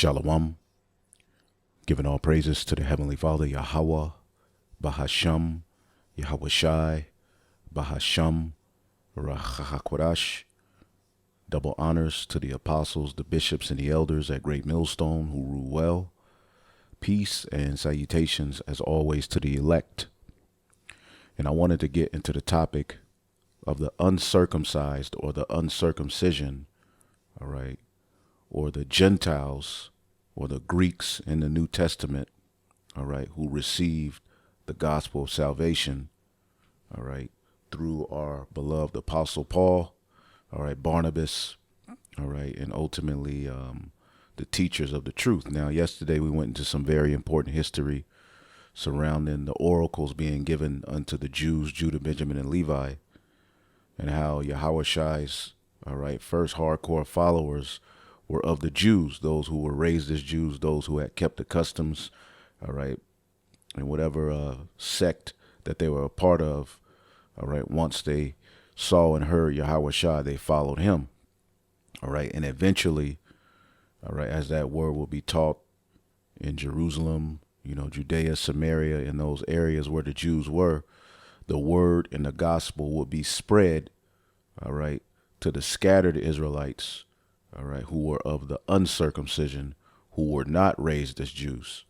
Shalom, giving all praises to the Heavenly Father, Yahweh, Bahasham, Yahweh Shai, Bahasham, Rachahakwadash. Double honors to the apostles, the bishops, and the elders at Great Millstone who rule well. Peace and salutations, as always, to the elect. And I wanted to get into the topic of the uncircumcised or the uncircumcision, all right, or the Gentiles or the Greeks in the New Testament, all right, who received the gospel of salvation, all right, through our beloved Apostle Paul, all right, Barnabas, all right, and ultimately the teachers of the truth. Now, yesterday we went into some very important history surrounding the oracles being given unto the Jews, Judah, Benjamin, and Levi, and how Yahweh Shai's, all right, first hardcore followers were of the Jews, those who were raised as Jews, those who had kept the customs, all right, and whatever sect that they were a part of, all right, once they saw and heard Yahweh Shai, they followed him, all right, and eventually, all right, as that word will be taught in Jerusalem, you know, Judea, Samaria, in those areas where the Jews were, the word and the gospel would be spread, all right, to the scattered Israelites, all right, who were of the uncircumcision, who were not raised as Jews,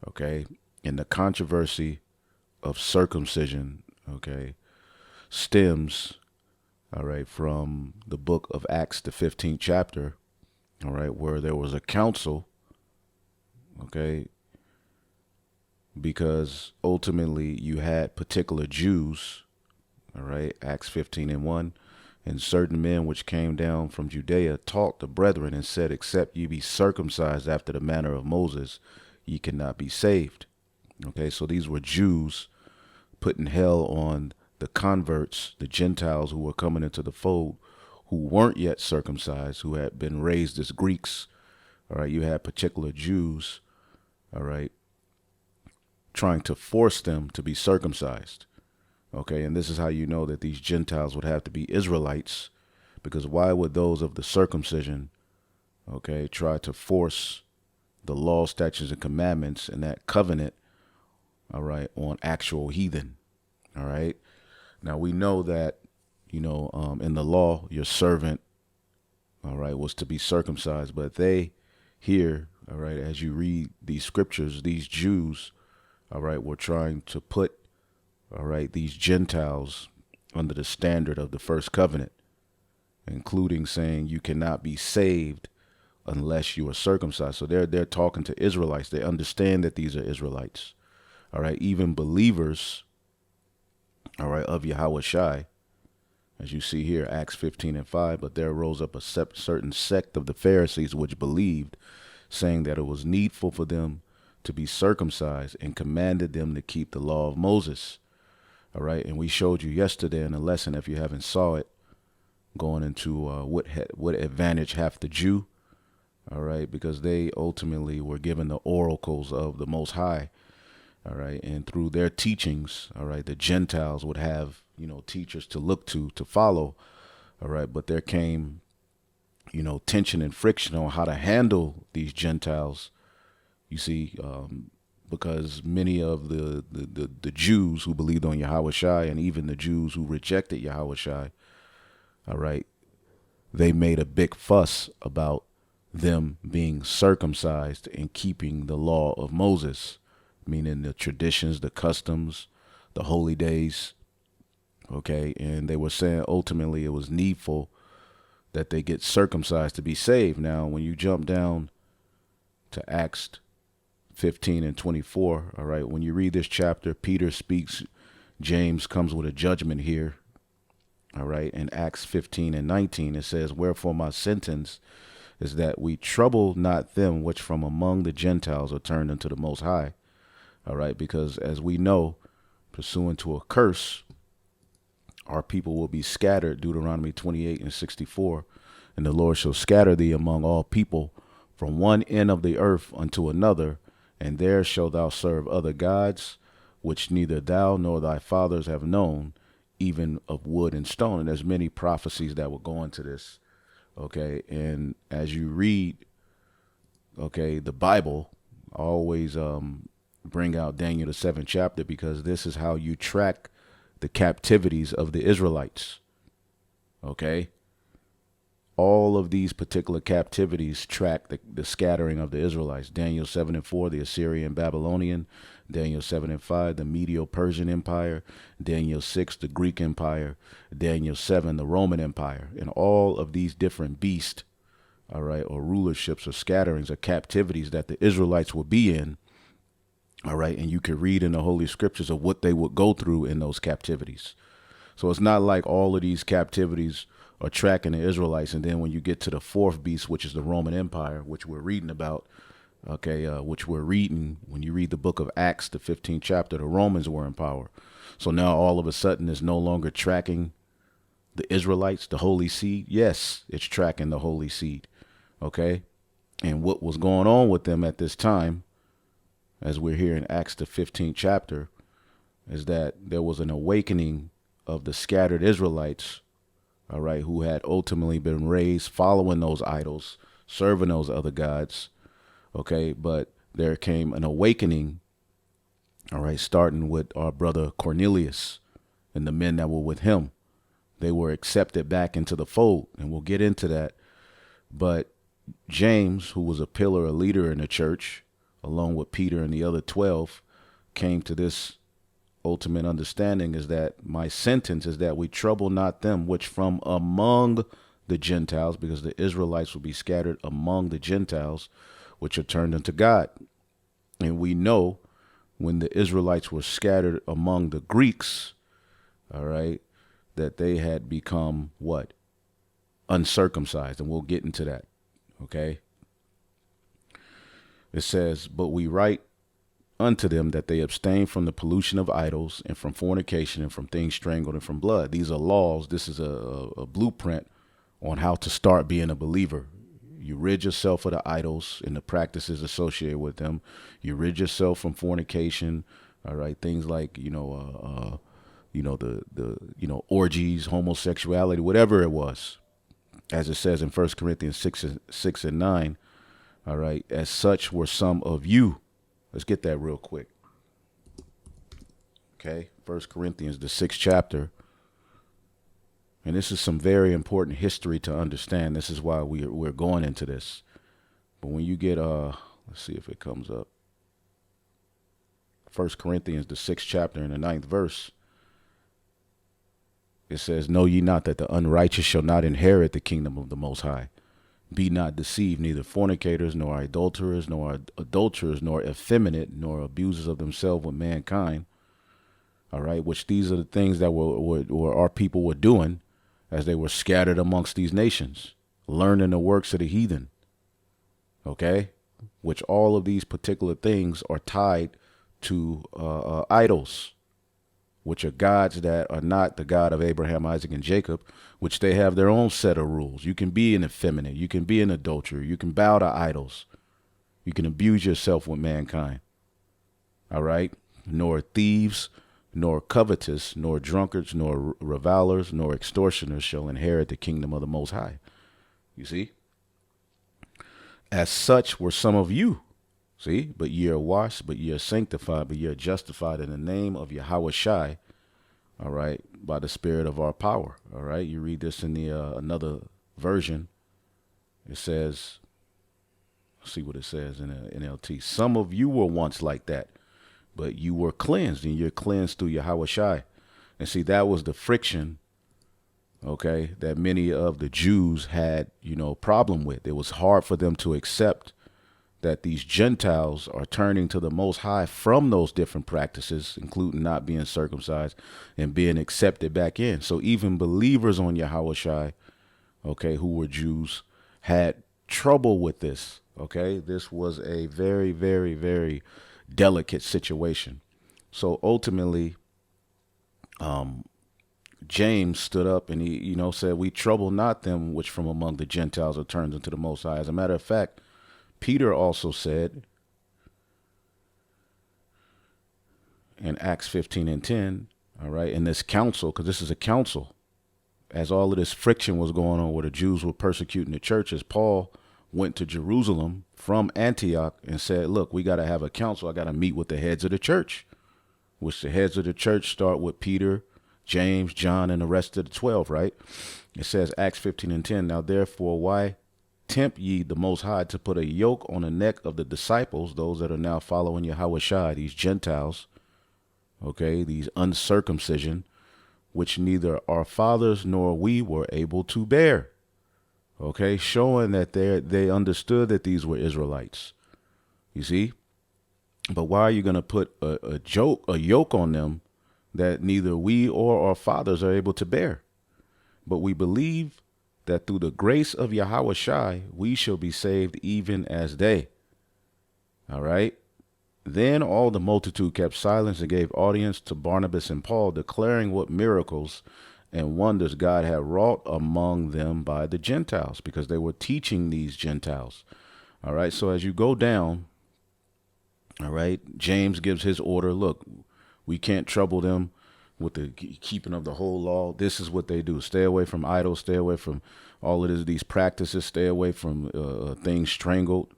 okay? And the controversy of circumcision, okay, stems, all right, from the book of Acts, the 15th chapter, all right, where there was a council, okay, because ultimately you had particular Jews, all right, Acts 15:1, and certain men which came down from Judea taught the brethren and said, except ye be circumcised after the manner of Moses, ye cannot be saved. Okay, so these were Jews putting hell on the converts, the Gentiles who were coming into the fold, who weren't yet circumcised, who had been raised as Greeks. All right, you had particular Jews, all right, trying to force them to be circumcised. Okay, and this is how you know that these Gentiles would have to be Israelites, because why would those of the circumcision, okay, try to force the law, statutes, and commandments and that covenant, all right, on actual heathen? All right, now we know that, you know, in the law, your servant, all right, was to be circumcised, but they here, all right, as you read these scriptures, these Jews, all right, were trying to put, all right, these Gentiles under the standard of the first covenant, including saying you cannot be saved unless you are circumcised. So they're talking to Israelites. They understand that these are Israelites, all right, even believers, all right, of Yahweh Shai, as you see here, Acts 15:5. But there rose up a certain sect of the Pharisees which believed, saying that it was needful for them to be circumcised, and commanded them to keep the law of Moses. All right, and we showed you yesterday in the lesson, if you haven't saw it, going into what advantage hath the Jew, all right, because they ultimately were given the oracles of the Most High, all right, and through their teachings, all right, the Gentiles would have, you know, teachers to look to follow, all right, but there came, you know, tension and friction on how to handle these Gentiles, you see, because many of the Jews who believed on Yahweh Shai, and even the Jews who rejected Yahweh Shai, all right, they made a big fuss about them being circumcised and keeping the law of Moses, meaning the traditions, the customs, the holy days, okay, and they were saying ultimately it was needful that they get circumcised to be saved. Now, when you jump down to Acts 15:24, all right, when you read this chapter, Peter speaks, James comes with a judgment here, all right, in Acts 15:19, it says, wherefore my sentence is that we trouble not them which from among the Gentiles are turned unto the Most High, all right, because as we know, pursuant to a curse, our people will be scattered, Deuteronomy 28:64, and the Lord shall scatter thee among all people from one end of the earth unto another, and there shalt thou serve other gods, which neither thou nor thy fathers have known, even of wood and stone. And there's many prophecies that will go into this, okay? And as you read okay, the Bible, I always bring out Daniel the 7th chapter, because this is how you track the captivities of the Israelites. Okay, all of these particular captivities track the scattering of the Israelites. Daniel 7 and 4, the Assyrian Babylonian. Daniel 7 and 5, the Medo-Persian Empire. Daniel 6, the Greek Empire. Daniel 7, the Roman Empire. And all of these different beasts, all right, or rulerships or scatterings or captivities that the Israelites will be in, all right, and you can read in the Holy Scriptures of what they would go through in those captivities. So it's not like all of these captivities are tracking the Israelites, and then when you get to the fourth beast, which is the Roman Empire, which we're reading about, okay, which we're reading when you read the book of Acts, the 15th chapter, the Romans were in power. So now all of a sudden it's no longer tracking the Israelites, the holy seed. Yes, it's tracking the holy seed, okay? And what was going on with them at this time, as we're here in Acts, the 15th chapter, is that there was an awakening of the scattered Israelites, all right, who had ultimately been raised following those idols, serving those other gods, okay? But there came an awakening, all right, starting with our brother Cornelius and the men that were with him. They were accepted back into the fold, and we'll get into that. But James, who was a pillar, a leader in the church, along with Peter and the other 12, came to this ultimate understanding, is that my sentence is that we trouble not them which from among the Gentiles, because the Israelites will be scattered among the Gentiles, which are turned unto God. And we know when the Israelites were scattered among the Greeks, all right, that they had become what? Uncircumcised. And we'll get into that. Okay. It says, but we write unto them that they abstain from the pollution of idols and from fornication and from things strangled and from blood. These are laws. This is a blueprint on how to start being a believer. You rid yourself of the idols and the practices associated with them. You rid yourself from fornication. All right. Things like, the orgies, homosexuality, whatever it was, as it says in 1 Corinthians 6 and 9. All right. As such were some of you. Let's get that real quick. Okay. 1 Corinthians, the 6th chapter. And this is some very important history to understand. This is why we're going into this. But when you get, let's see if it comes up. 1 Corinthians, the 6th chapter and the 9th verse. It says, know ye not that the unrighteous shall not inherit the kingdom of the Most High? Be not deceived, neither fornicators, nor adulterers, nor adulterers, nor effeminate, nor abusers of themselves with mankind. All right, which these are the things that were our people were doing as they were scattered amongst these nations, learning the works of the heathen. Okay, which all of these particular things are tied to idols, which are gods that are not the God of Abraham, Isaac, and Jacob, which they have their own set of rules. You can be an effeminate. You can be an adulterer. You can bow to idols. You can abuse yourself with mankind. All right? Nor thieves, nor covetous, nor drunkards, nor revilers, nor extortioners shall inherit the kingdom of the Most High. You see? As such were some of you. See, but ye are washed, but ye are sanctified, but ye are justified in the name of Yahweh Shai, all right, by the spirit of our power, all right. You read this in the another version. It says, see what it says in the NLT. Some of you were once like that, but you were cleansed, and you're cleansed through Yahweh Shai. And see, that was the friction, okay, that many of the Jews had, problem with. It was hard for them to accept that these Gentiles are turning to the Most High from those different practices, including not being circumcised and being accepted back in. So even believers on Yahweh Shai, okay, who were Jews, had trouble with this. Okay, this was a very, very, very delicate situation. So ultimately, James stood up and he, said, we trouble not them which from among the Gentiles are turned into the Most High. As a matter of fact, Peter also said in Acts 15 and 10, all right, in this council, because this is a council, as all of this friction was going on where the Jews were persecuting the church, as Paul went to Jerusalem from Antioch and said, look, we got to have a council. I got to meet with the heads of the church, which the heads of the church start with Peter, James, John, and the rest of the 12, right? It says Acts 15:10. Now, therefore, why tempt ye the Most High to put a yoke on the neck of the disciples, those that are now following Yahweh Shai, these Gentiles, okay, these uncircumcision, which neither our fathers nor we were able to bear. Okay, showing that they understood that these were Israelites. You see? But why are you going to put a yoke on them that neither we or our fathers are able to bear? But we believe that through the grace of Yahweh Shai, we shall be saved even as they. All right. Then all the multitude kept silence and gave audience to Barnabas and Paul, declaring what miracles and wonders God had wrought among them by the Gentiles, because they were teaching these Gentiles. All right. So as you go down, all right, James gives his order. Look, we can't trouble them with the keeping of the whole law. This is what they do. Stay away from idols. Stay away from all of these practices. Stay away from things strangled.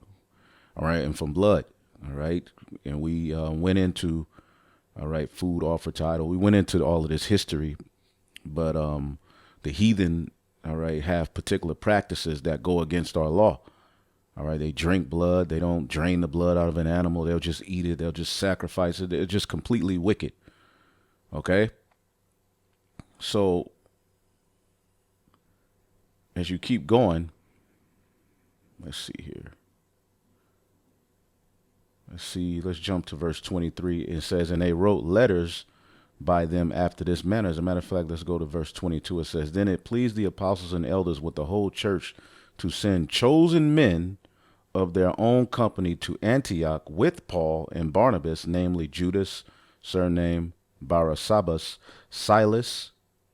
All right. And from blood. All right. And we went into, all right, food offered to idol. We went into all of this history. But the heathen, all right, have particular practices that go against our law. All right. They drink blood. They don't drain the blood out of an animal. They'll just eat it. They'll just sacrifice it. They're just completely wicked. Okay. So as you keep going, let's see here. Let's jump to verse 23. It says, and they wrote letters by them after this manner. As a matter of fact, let's go to verse 22. It says, then it pleased the apostles and elders with the whole church to send chosen men of their own company to Antioch with Paul and Barnabas, namely Judas, surnamed Barabbas, Silas,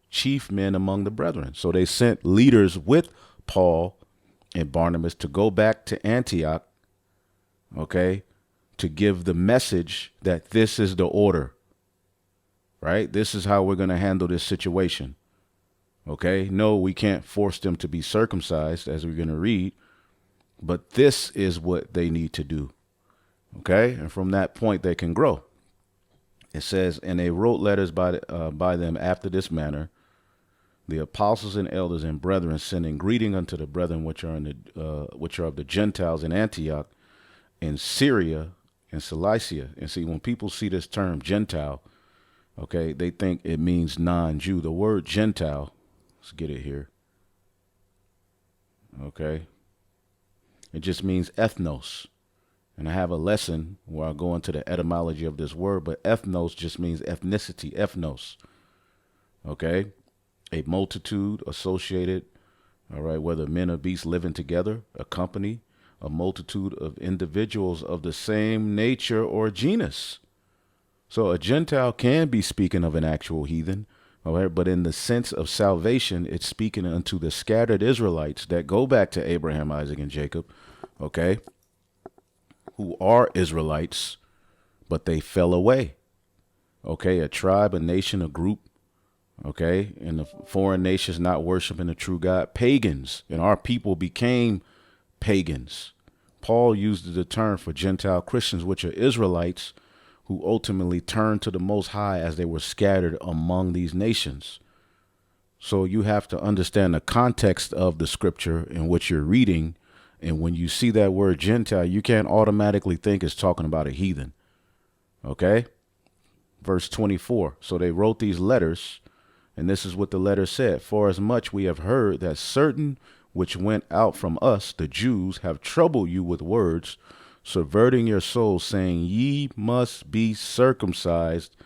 chief men among the brethren. So they sent leaders with Paul and Barnabas to go back to Antioch, okay, to give the message that this is the order, right? This is how we're going to handle this situation. Okay. No, we can't force them to be circumcised, as we're going to read, but this is what they need to do. Okay. And from that point, they can grow. It says, and they wrote letters by them after this manner, the apostles and elders and brethren sending greeting unto the brethren which are of the Gentiles in Antioch, in Syria, and Cilicia. And see, when people see this term Gentile, okay, they think it means non-Jew. The word Gentile, let's get it here. Okay. It just means ethnos. And I have a lesson where I go into the etymology of this word, but ethnos just means ethnicity, ethnos. Okay. A multitude associated, all right, whether men or beasts living together, a company, a multitude of individuals of the same nature or genus. So a Gentile can be speaking of an actual heathen, all right, but in the sense of salvation, it's speaking unto the scattered Israelites that go back to Abraham, Isaac, and Jacob, okay, who are Israelites, but they fell away. Okay, a tribe, a nation, a group, okay, and the foreign nations not worshiping the true God, pagans, and our people became pagans. Paul used the term for Gentile Christians, which are Israelites who ultimately turned to the Most High as they were scattered among these nations. So you have to understand the context of the scripture in which you're reading. And when you see that word Gentile, you can't automatically think it's talking about a heathen. Okay. Verse 24. So they wrote these letters, and this is what the letter said. For as much we have heard that certain which went out from us, the Jews, have troubled you with words, subverting your souls, saying, ye must be circumcised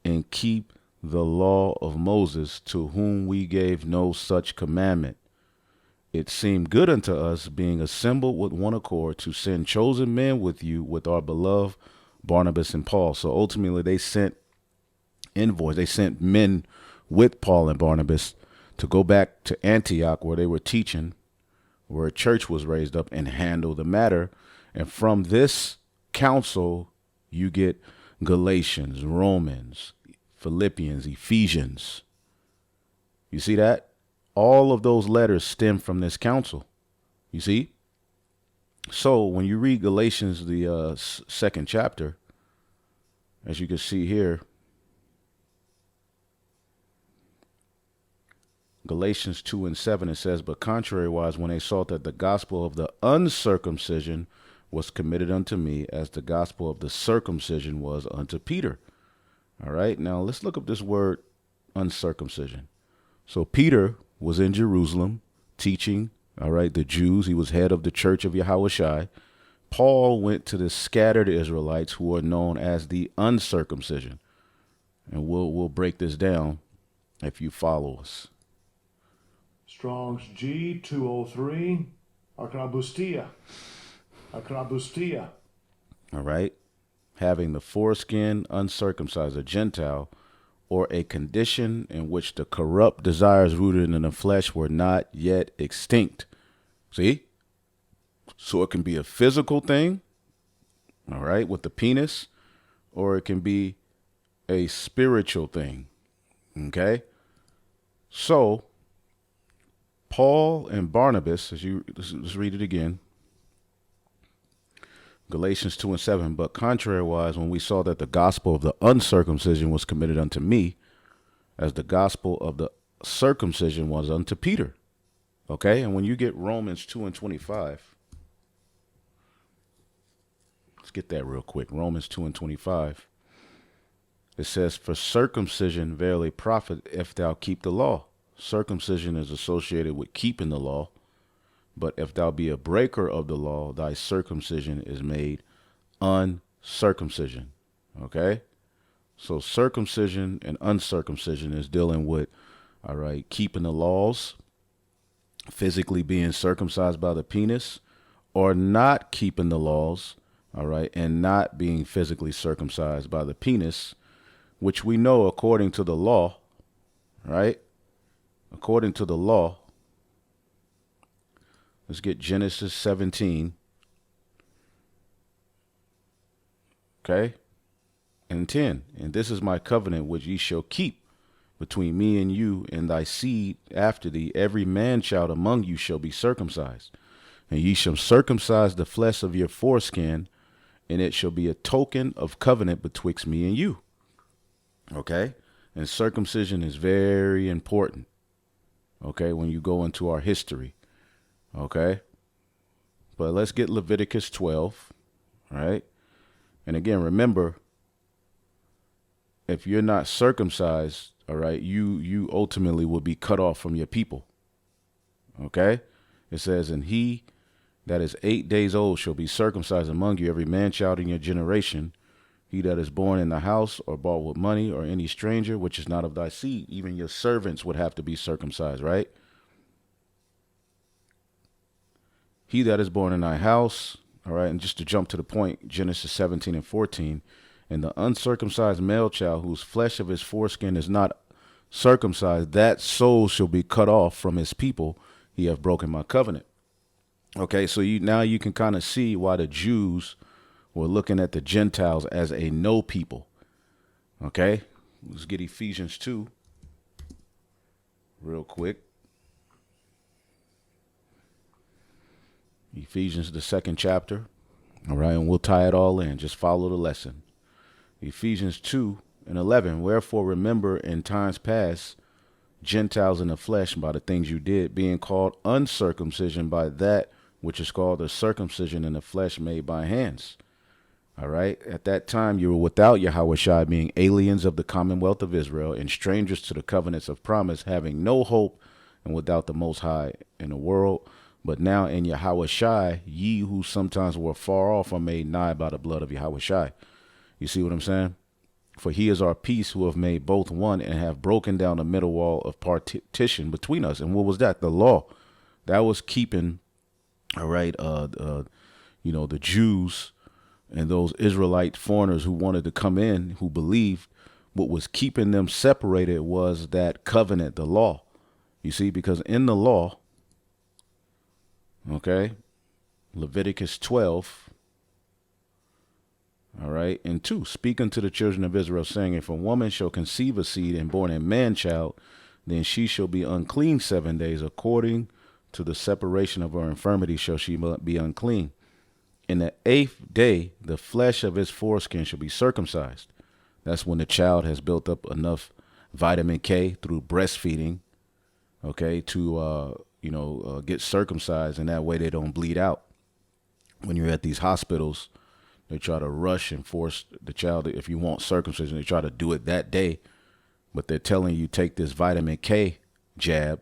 and keep the law of Moses, to whom we gave no such commandment. It seemed good unto us, being assembled with one accord, to send chosen men with you, with our beloved Barnabas and Paul. So ultimately they sent envoys. They sent men with Paul and Barnabas to go back to Antioch, where they were teaching, where a church was raised up, and handle the matter. And from this council, you get Galatians, Romans, Philippians, Ephesians. You see that? All of those letters stem from this council. You see? So when you read Galatians, the second chapter, as you can see here, Galatians 2 and 7, it says, but contrariwise, when they saw that the gospel of the uncircumcision was committed unto me, as the gospel of the circumcision was unto Peter. All right, now let's look up this word uncircumcision. So Peter was in Jerusalem teaching, all right, the Jews. He was head of the church of Yahushua. Paul went to the scattered Israelites who are known as the uncircumcision. And we'll break this down if you follow us. Strong's G 203. Akrabustia. Akrabustia. All right. Having the foreskin uncircumcised, a Gentile, or a condition in which the corrupt desires rooted in the flesh were not yet extinct. See? So it can be a physical thing, all right, with the penis, or it can be a spiritual thing, okay? So Paul and Barnabas, let's read it again. Galatians 2 and 7, but contrariwise, when we saw that the gospel of the uncircumcision was committed unto me, as the gospel of the circumcision was unto Peter. Okay, and when you get Romans 2 and 25, let's get that real quick. Romans 2 and 25, it says, for circumcision verily profit if thou keep the law. Circumcision is associated with keeping the law. But if thou be a breaker of the law, thy circumcision is made uncircumcision. Okay? So circumcision and uncircumcision is dealing with, all right, keeping the laws, physically being circumcised by the penis, or not keeping the laws, all right, and not being physically circumcised by the penis, which we know according to the law, right? According to the law, let's get Genesis 17. Okay? And 10. And this is my covenant which ye shall keep between me and you and thy seed after thee. Every man child among you shall be circumcised. And ye shall circumcise the flesh of your foreskin, and it shall be a token of covenant betwixt me and you. Okay? And circumcision is very important. Okay? When you go into our history. Okay, but let's get Leviticus 12, all right? And again, remember, if you're not circumcised, all right, you ultimately will be cut off from your people. Okay, it says, and he that is 8 days old shall be circumcised among you, every man child in your generation, he that is born in the house or bought with money, or any stranger which is not of thy seed. Even your servants would have to be circumcised, right? He that is born in thy house, all right, and just to jump to the point, Genesis 17 and 14, and the uncircumcised male child whose flesh of his foreskin is not circumcised, that soul shall be cut off from his people. He have broken my covenant. Okay, so now you can kind of see why the Jews were looking at the Gentiles as a no people. Okay, let's get Ephesians 2 real quick. Ephesians, the second chapter. All right, and we'll tie it all in. Just follow the lesson. Ephesians 2 and 11. Wherefore remember in times past, Gentiles in the flesh by the things you did, being called uncircumcision by that which is called the circumcision in the flesh made by hands. All right. At that time, you were without Yahushua, being aliens of the commonwealth of Israel and strangers to the covenants of promise, having no hope and without the Most High in the world. But now in Yahushua, ye who sometimes were far off are made nigh by the blood of Yahushua. You see what I'm saying? For he is our peace, who have made both one and have broken down the middle wall of partition between us. And what was that? The law. That was keeping, all right, the Jews and those Israelite foreigners who wanted to come in, who believed, what was keeping them separated was that covenant, the law. You see, because in the law, okay, Leviticus 12, all right, and 2, speak unto the children of Israel, saying, if a woman shall conceive a seed and born a man child, then she shall be unclean 7 days, according to the separation of her infirmity shall she be unclean. In the 8th day, the flesh of his foreskin shall be circumcised. That's when the child has built up enough vitamin K through breastfeeding, okay, to get circumcised, and that way they don't bleed out. When you're at these hospitals, they try to rush and force the child. If you want circumcision, they try to do it that day, but they're telling you take this vitamin K jab,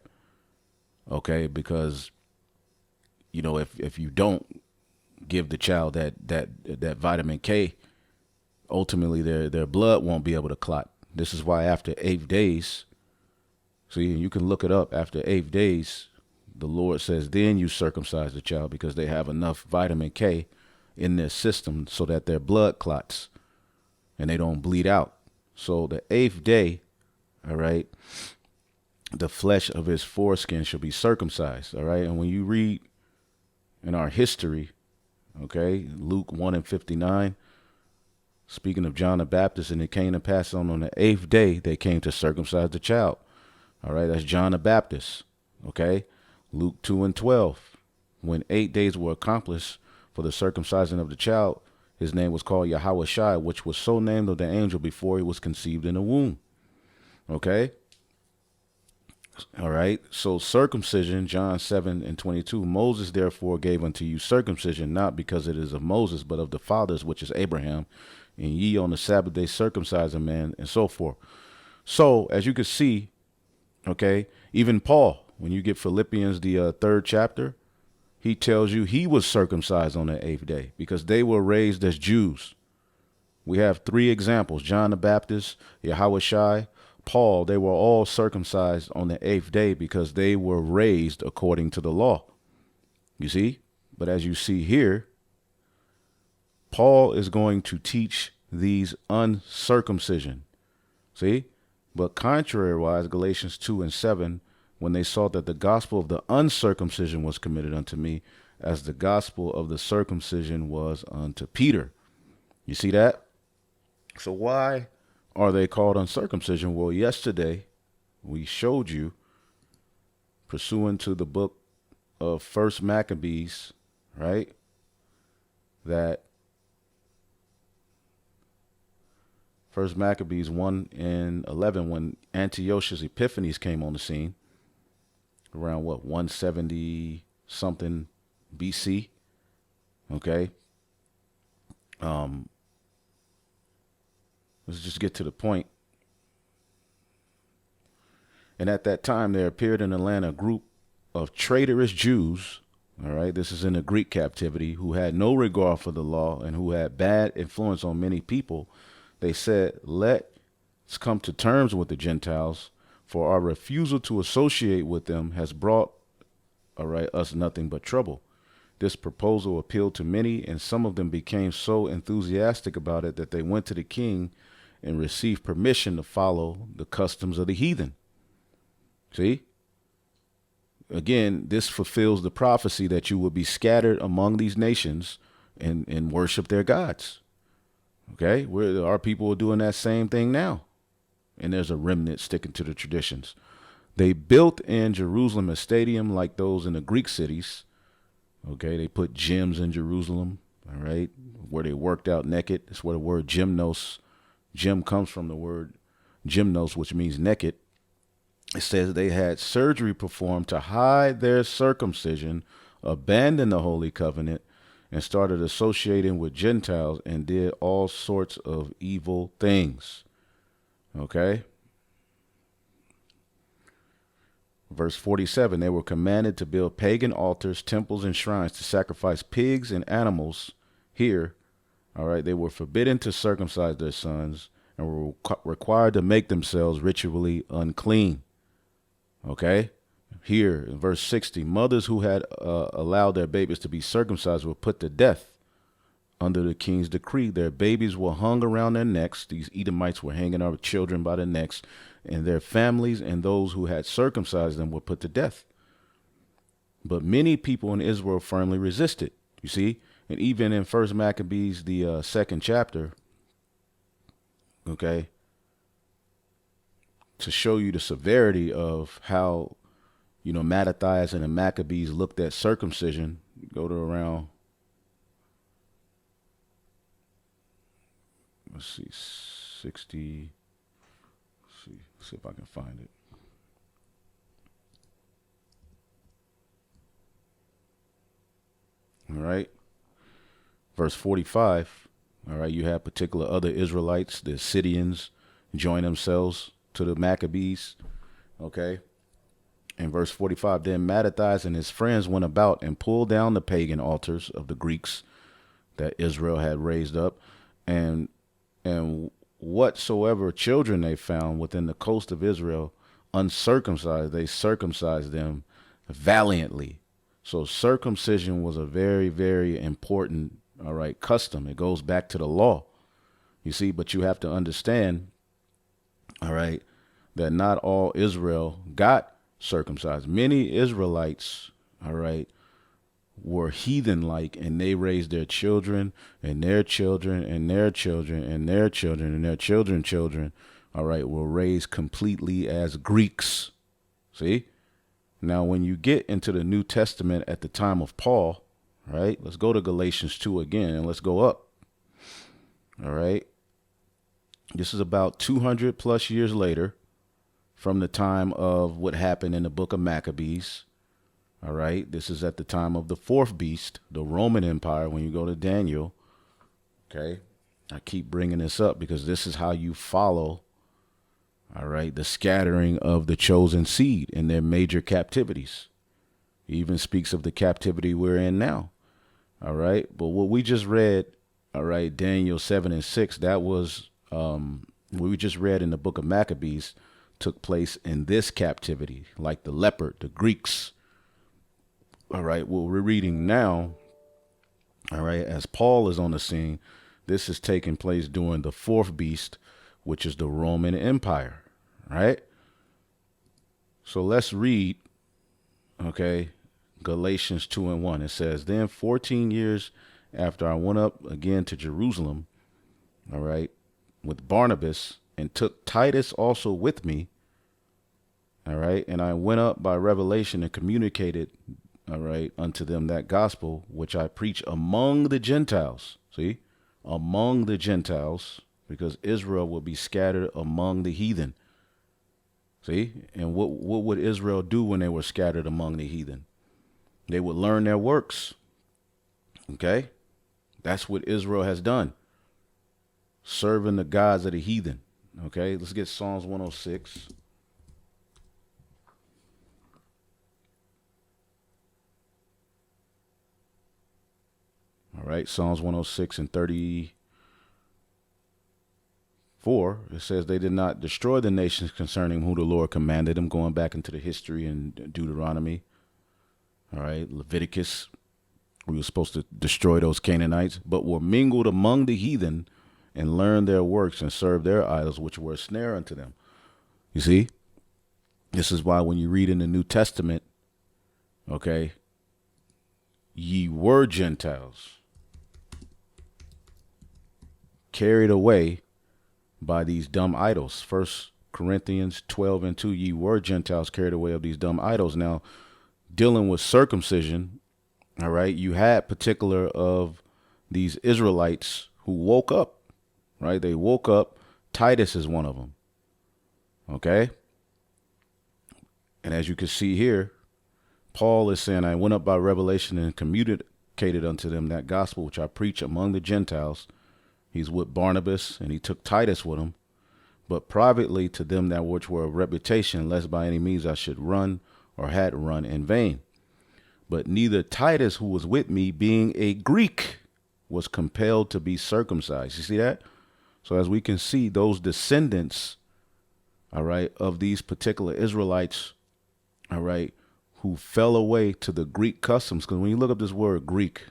okay, because if you don't give the child that vitamin K, ultimately their blood won't be able to clot. This is why after 8 days, see, you can look it up. After 8 days, the Lord says, then you circumcise the child, because they have enough vitamin K in their system so that their blood clots and they don't bleed out. So the 8th day, all right, the flesh of his foreskin shall be circumcised. All right. And when you read in our history, okay, Luke 1:59, speaking of John the Baptist, and it came to pass on the 8th day, they came to circumcise the child. All right. That's John the Baptist. Okay. Luke 2:12, when 8 days were accomplished for the circumcision of the child, his name was called Yahushua, which was so named of the angel before he was conceived in the womb. Okay. All right. So circumcision, John 7:22, Moses therefore gave unto you circumcision, not because it is of Moses, but of the fathers, which is Abraham. And ye on the Sabbath day circumcise a man, and so forth. So as you can see, okay, even Paul, when you get Philippians, the 3rd chapter, he tells you he was circumcised on the 8th day because they were raised as Jews. We have 3 examples: John the Baptist, Yahushua, Paul. They were all circumcised on the 8th day because they were raised according to the law. You see? But as you see here, Paul is going to teach these uncircumcision. See? But contrary-wise, Galatians 2:7, when they saw that the gospel of the uncircumcision was committed unto me, as the gospel of the circumcision was unto Peter. You see that? So why are they called uncircumcision? Well, yesterday we showed you, pursuant to the book of First Maccabees, right, that First Maccabees 1:11, when Antiochus Epiphanes came on the scene, around 170 something BC. Okay. Let's just get to the point. And at that time, there appeared in the land a group of traitorous Jews. All right. This is in the Greek captivity, who had no regard for the law and who had bad influence on many people. They said, let's come to terms with the Gentiles, for our refusal to associate with them has brought, us nothing but trouble. This proposal appealed to many, and some of them became so enthusiastic about it that they went to the king and received permission to follow the customs of the heathen. See? Again, this fulfills the prophecy that you will be scattered among these nations and worship their gods. Okay? Our people are doing that same thing now. And there's a remnant sticking to the traditions. They built in Jerusalem a stadium like those in the Greek cities. Okay, they put gyms in Jerusalem, all right, where they worked out naked. That's where the word gym comes from, the word gymnos, which means naked. It says they had surgery performed to hide their circumcision, abandoned the Holy Covenant, and started associating with Gentiles and did all sorts of evil things. Okay. Verse 47, they were commanded to build pagan altars, temples, and shrines to sacrifice pigs and animals here. All right. They were forbidden to circumcise their sons and were required to make themselves ritually unclean. Okay. Here in verse 60, mothers who had allowed their babies to be circumcised were put to death under the king's decree. Their babies were hung around their necks. These Edomites were hanging our children by the necks, and their families and those who had circumcised them were put to death. But many people in Israel firmly resisted, you see, and even in First Maccabees, the 2nd chapter, okay, to show you the severity of how, Mattathias and the Maccabees looked at circumcision, go to around let's see, 60. Let's see if I can find it. All right. Verse 45. All right. You have particular other Israelites, the Sidonians, join themselves to the Maccabees. Okay. In verse 45, then Mattathias and his friends went about and pulled down the pagan altars of the Greeks that Israel had raised up, and whatsoever children they found within the coast of Israel uncircumcised, they circumcised them valiantly. So circumcision was a very, very important, all right, custom. It goes back to the law, you see, but you have to understand, all right, that not all Israel got circumcised. Many Israelites, all right, were heathen like, and they raised their children and their children and their children and their children and their children's children, all right, were raised completely as Greeks. See? Now, when you get into the New Testament at the time of Paul, right, let's go to Galatians 2 again and let's go up. All right. This is about 200 plus years later from the time of what happened in the book of Maccabees. All right. This is at the time of the fourth beast, the Roman Empire, when you go to Daniel. Okay. I keep bringing this up because this is how you follow, all right, the scattering of the chosen seed in their major captivities. He even speaks of the captivity we're in now. All right. But what we just read, all right, Daniel 7 and 6, that was what we just read in the book of Maccabees took place in this captivity, like the leopard, the Greeks. All right, what we're reading now, all right, as Paul is on the scene, this is taking place during the fourth beast, which is the Roman Empire, right? So let's read, okay, Galatians 2 and 1. It says, then 14 years after I went up again to Jerusalem, all right, with Barnabas, and took Titus also with me, all right, and I went up by revelation and communicated, all right, unto them that gospel which I preach among the Gentiles. See, among the Gentiles, because Israel will be scattered among the heathen. See, and what would Israel do when they were scattered among the heathen? They would learn their works. Okay, that's what Israel has done, serving the gods of the heathen. Okay, let's get Psalms 106. All right, Psalms 106 and 34, it says they did not destroy the nations concerning who the Lord commanded them, going back into the history in Deuteronomy. All right, Leviticus, we were supposed to destroy those Canaanites, but were mingled among the heathen and learned their works and served their idols, which were a snare unto them. You see, this is why when you read in the New Testament, okay, ye were Gentiles, carried away by these dumb idols. 1 Corinthians 12 and 2, ye were Gentiles carried away of these dumb idols. Now, dealing with circumcision, all right, you had particular of these Israelites who woke up, right? They woke up. Titus is one of them. Okay. And as you can see here, Paul is saying, I went up by revelation and communicated unto them that gospel which I preach among the Gentiles. He's with Barnabas, and he took Titus with him, but privately to them that which were of reputation, lest by any means I should run or had run in vain. But neither Titus, who was with me, being a Greek, was compelled to be circumcised. You see that? So as we can see, those descendants, all right, of these particular Israelites, all right, who fell away to the Greek customs, because when you look up this word Greek,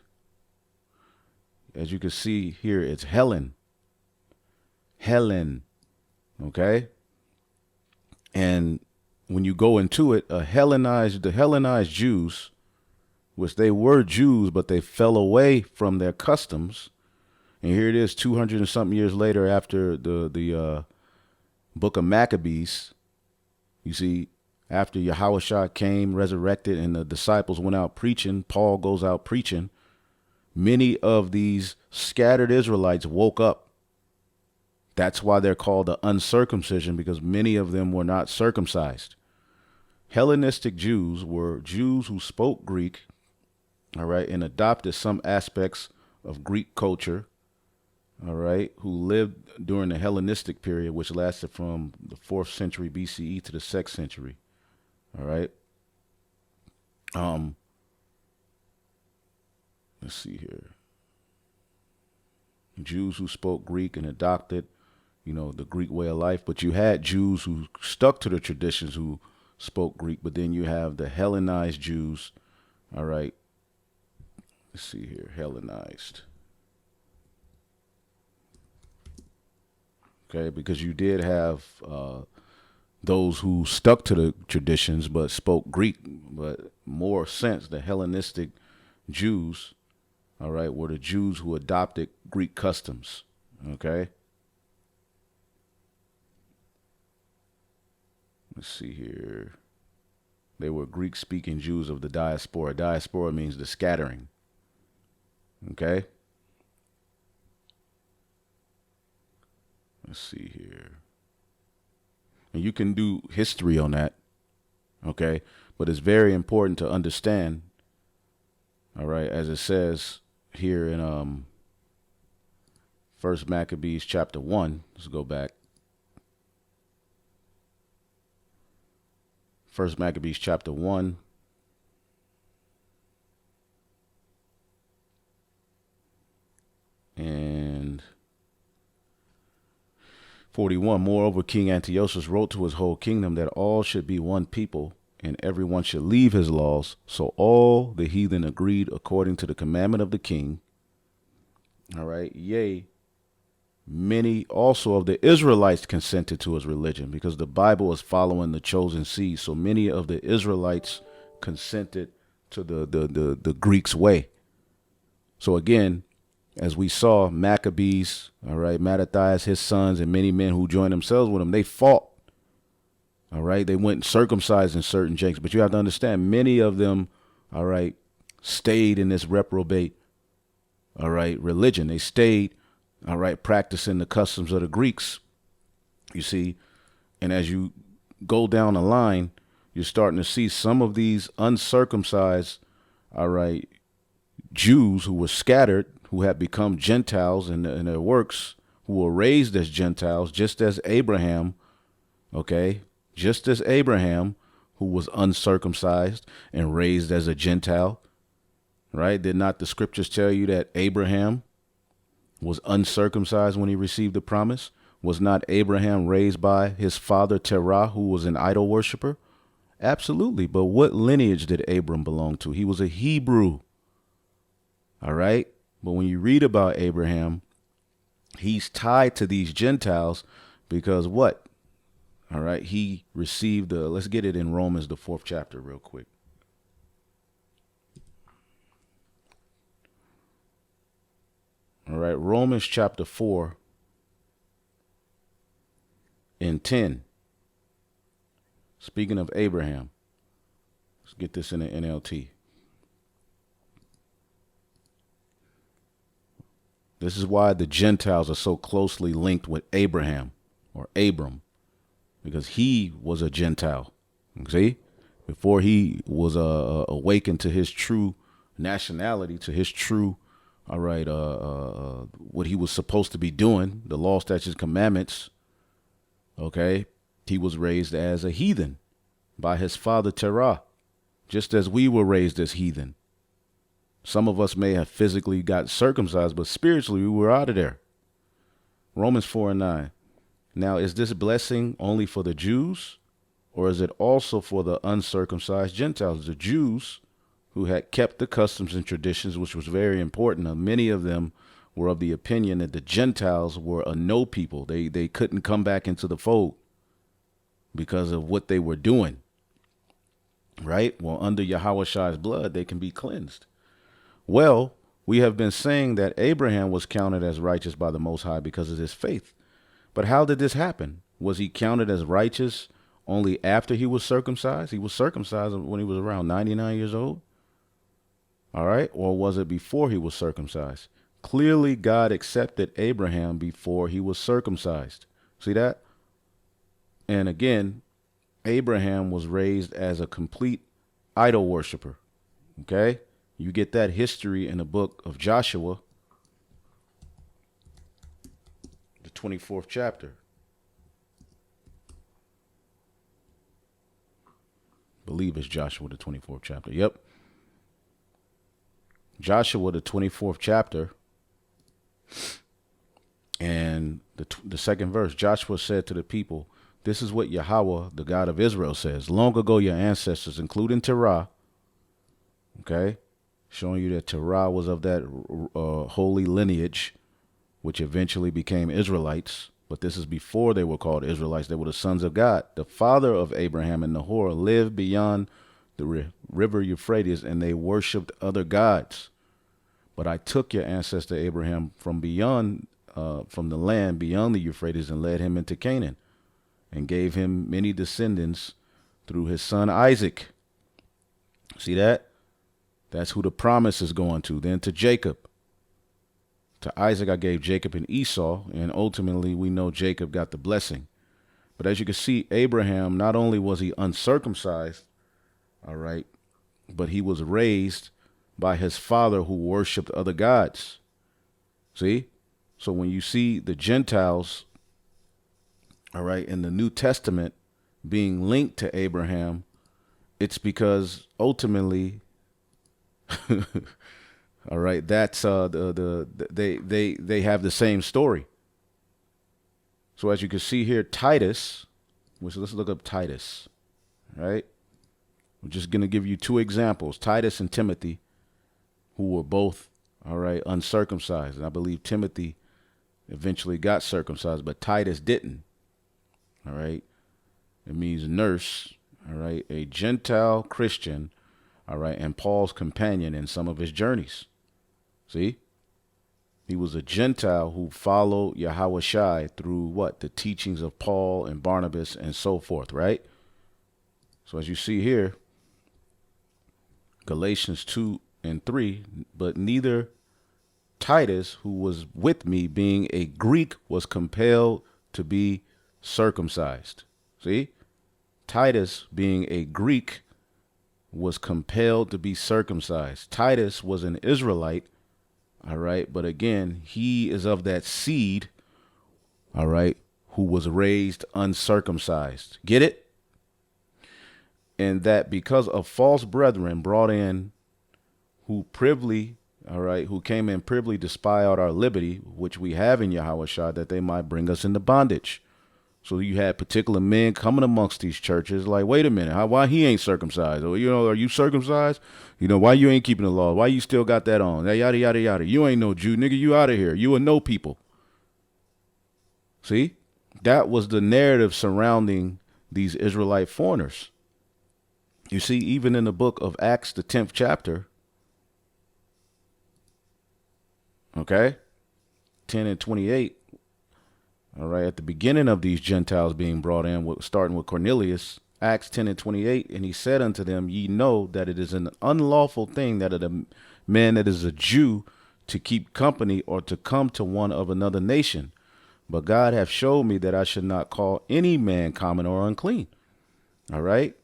as you can see here, it's Helen. Helen. Okay. And when you go into it, the Hellenized Jews, which they were Jews, but they fell away from their customs. And here it is 200 and something years later after the book of Maccabees. You see, after Yahushua came, resurrected, and the disciples went out preaching, Paul goes out preaching. Many of these scattered Israelites woke up, That's why they're called the uncircumcision, because many of them were not circumcised. Hellenistic Jews were Jews who spoke Greek, all right, and adopted some aspects of Greek culture, all right, who lived during the Hellenistic period, which lasted from the 4th century BCE to the 6th century, all right. Um, let's see here. Jews who spoke Greek and adopted, the Greek way of life, but you had Jews who stuck to the traditions who spoke Greek, but then you have the Hellenized Jews, all right. Let's see here, Hellenized. Okay, because you did have those who stuck to the traditions but spoke Greek, but more sense, the Hellenistic Jews, all right, were the Jews who adopted Greek customs, okay? Let's see here. They were Greek-speaking Jews of the diaspora. Diaspora means the scattering, okay? Let's see here. And you can do history on that, okay? But it's very important to understand, all right, as it says here in First Maccabees chapter 1. Let's go back. First Maccabees chapter 1. And 41. Moreover, King Antiochus wrote to his whole kingdom that all should be one people, and everyone should leave his laws. So all the heathen agreed according to the commandment of the king. All right. Yea, many also of the Israelites consented to his religion, because the Bible is following the chosen seed. So many of the Israelites consented to the Greeks' way. So again, as we saw, Maccabees, all right, Mattathias, his sons, and many men who joined themselves with him, they fought. All right, they went circumcised in certain jakes, but you have to understand, many of them, all right, stayed in this reprobate, all right, religion. They stayed, all right, practicing the customs of the Greeks, you see. And as you go down the line, you're starting to see some of these uncircumcised, all right, Jews who were scattered, who had become Gentiles in their works, who were raised as Gentiles, just as Abraham, okay, just as Abraham, who was uncircumcised and raised as a Gentile, right? Did not the scriptures tell you that Abraham was uncircumcised when he received the promise? Was not Abraham raised by his father Terah, who was an idol worshiper? Absolutely. But what lineage did Abram belong to? He was a Hebrew. All right. But when you read about Abraham, he's tied to these Gentiles because what? All right. He received let's get it in Romans, the 4th chapter real quick. All right. Romans chapter 4 and 10. Speaking of Abraham, let's get this in the NLT. This is why the Gentiles are so closely linked with Abraham or Abram, because he was a Gentile. See, before he was awakened to his true nationality, to his true, all right, what he was supposed to be doing, the law, statutes, commandments. Okay, he was raised as a heathen by his father Terah, just as we were raised as heathen. Some of us may have physically got circumcised, but spiritually we were out of there. Romans 4 and 9. Now, is this blessing only for the Jews, or is it also for the uncircumcised Gentiles? The Jews who had kept the customs and traditions, which was very important. Many of them were of the opinion that the Gentiles were a no people. They couldn't come back into the fold because of what they were doing. Right? Well, under Yahweh blood, they can be cleansed. Well, we have been saying that Abraham was counted as righteous by the Most High because of his faith. But how did this happen? Was he counted as righteous only after he was circumcised? He was circumcised when he was around 99 years old. All right. Or was it before he was circumcised? Clearly, God accepted Abraham before he was circumcised. See that? And again, Abraham was raised as a complete idol worshiper. Okay? You get that history in the book of Joshua, the 24th chapter. Believe it's Joshua, the 24th chapter. Yep. Joshua, the 24th chapter. And the second verse, Joshua said to the people, "This is what Yahweh, the God of Israel, says. Long ago, your ancestors, including Terah," okay, showing you that Terah was of that holy lineage, which eventually became Israelites. But this is before they were called Israelites. They were the sons of God. "The father of Abraham and Nahor lived beyond the river Euphrates, and they worshipped other gods. But I took your ancestor Abraham from the land beyond the Euphrates and led him into Canaan and gave him many descendants through his son Isaac." See that? That's who the promise is going to. Then to Jacob. To Isaac I gave Jacob and Esau, and ultimately we know Jacob got the blessing. But as you can see, Abraham, not only was he uncircumcised, all right, but he was raised by his father who worshiped other gods. See? So when you see the Gentiles, all right, in the New Testament being linked to Abraham, it's because ultimately, all right, that's they have the same story. So as you can see here, Titus, which let's look up Titus, right? I'm just going to give you two examples, Titus and Timothy, who were both, all right, uncircumcised. And I believe Timothy eventually got circumcised, but Titus didn't. All right. It means nurse. All right. A Gentile Christian. All right. And Paul's companion in some of his journeys. See? He was a Gentile who followed Yahweh Shai through what? The teachings of Paul and Barnabas and so forth, right? So as you see here, Galatians 2 and 3, "But neither Titus, who was with me, being a Greek, was compelled to be circumcised." See? Titus, being a Greek, was compelled to be circumcised. Titus was an Israelite, all right, but again, he is of that seed, all right, who was raised uncircumcised. Get it? And that because of false brethren brought in who privily, all right, who came in privily to spy out our liberty, which we have in Yahweh Shah, that they might bring us into bondage. So you had particular men coming amongst these churches like, wait a minute, why he ain't circumcised? Or, are you circumcised? Why you ain't keeping the law? Why you still got that on? Yada, yada, yada. You ain't no Jew, nigga. You out of here. You a no people. See? That was the narrative surrounding these Israelite foreigners. You see, even in the book of Acts, the 10th chapter, okay, 10 and 28, all right, at the beginning of these Gentiles being brought in, starting with Cornelius, Acts 10 and 28, "And he said unto them, Ye know that it is an unlawful thing that a man that is a Jew to keep company or to come to one of another nation. But God hath showed me that I should not call any man common or unclean." All right.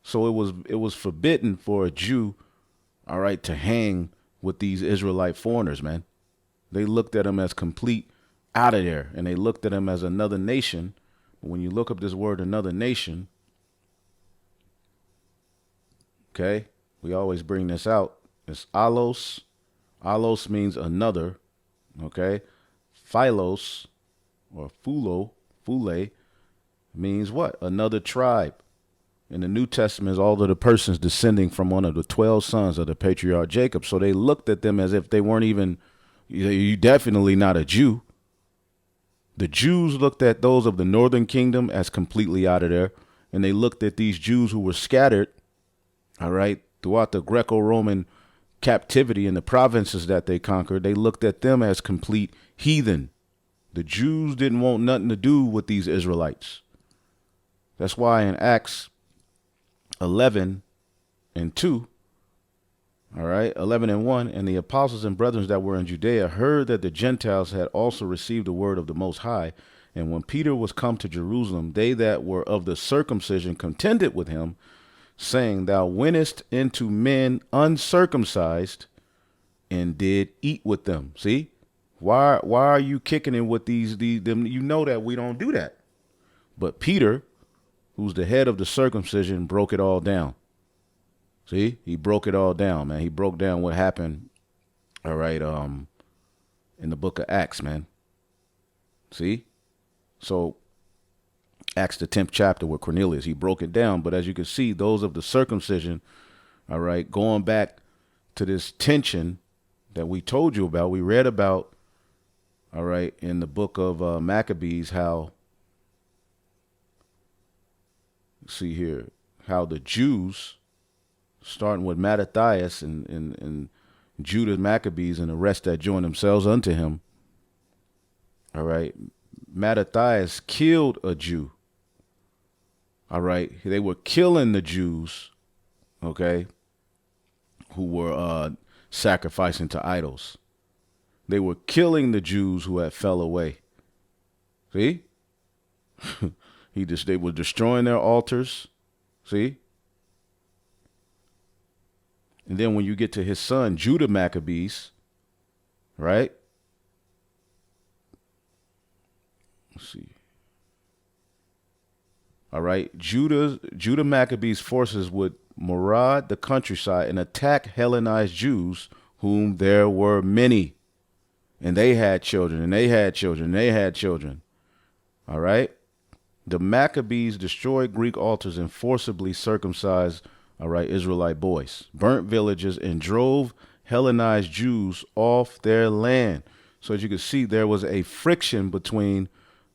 So it was forbidden for a Jew, all right, to hang with these Israelite foreigners, man. They looked at them as complete out of there, and they looked at them as another nation. But when you look up this word, another nation, okay, we always bring this out. It's allos. Allos means another, okay? Philos or phule means what? Another tribe. In the New Testament is all of the persons descending from one of the 12 sons of the patriarch Jacob. So they looked at them as if they weren't even, you definitely not a Jew. The Jews looked at those of the northern kingdom as completely out of there. And they looked at these Jews who were scattered, all right, throughout the Greco-Roman captivity in the provinces that they conquered. They looked at them as complete heathen. The Jews didn't want nothing to do with these Israelites. That's why in Acts 11 and 2, All right, 11 and 1. And the apostles and brethren that were in Judea heard that the Gentiles had also received the word of the Most High. And when Peter was come to Jerusalem, they that were of the circumcision contended with him, saying, Thou wentest into men uncircumcised and did eat with them. See? Why are you kicking in with them? You know that we don't do that. But Peter, who's the head of the circumcision, broke it all down. See? He broke it all down, man. He broke down what happened, all right, in the book of Acts, man. See? So Acts the 10th chapter with Cornelius, he broke it down. But as you can see, those of the circumcision, all right, going back to this tension that we told you about, we read about, all right, in the book of Maccabees, how, see here, how the Jews, starting with Mattathias and Judah Maccabees and the rest that joined themselves unto him, all right, Mattathias killed a Jew. All right, they were killing the Jews, okay, who were sacrificing to idols. They were killing the Jews who had fell away. See? They were destroying their altars. See? And then when you get to his son, Judah Maccabees, right? Let's see. All right. Judah Maccabees' forces would maraud the countryside and attack Hellenized Jews, whom there were many. And they had children, and they had children, and they had children. All right. The Maccabees destroyed Greek altars and forcibly circumcised, all right, Israelite boys, burnt villages, and drove Hellenized Jews off their land. So as you can see, there was a friction between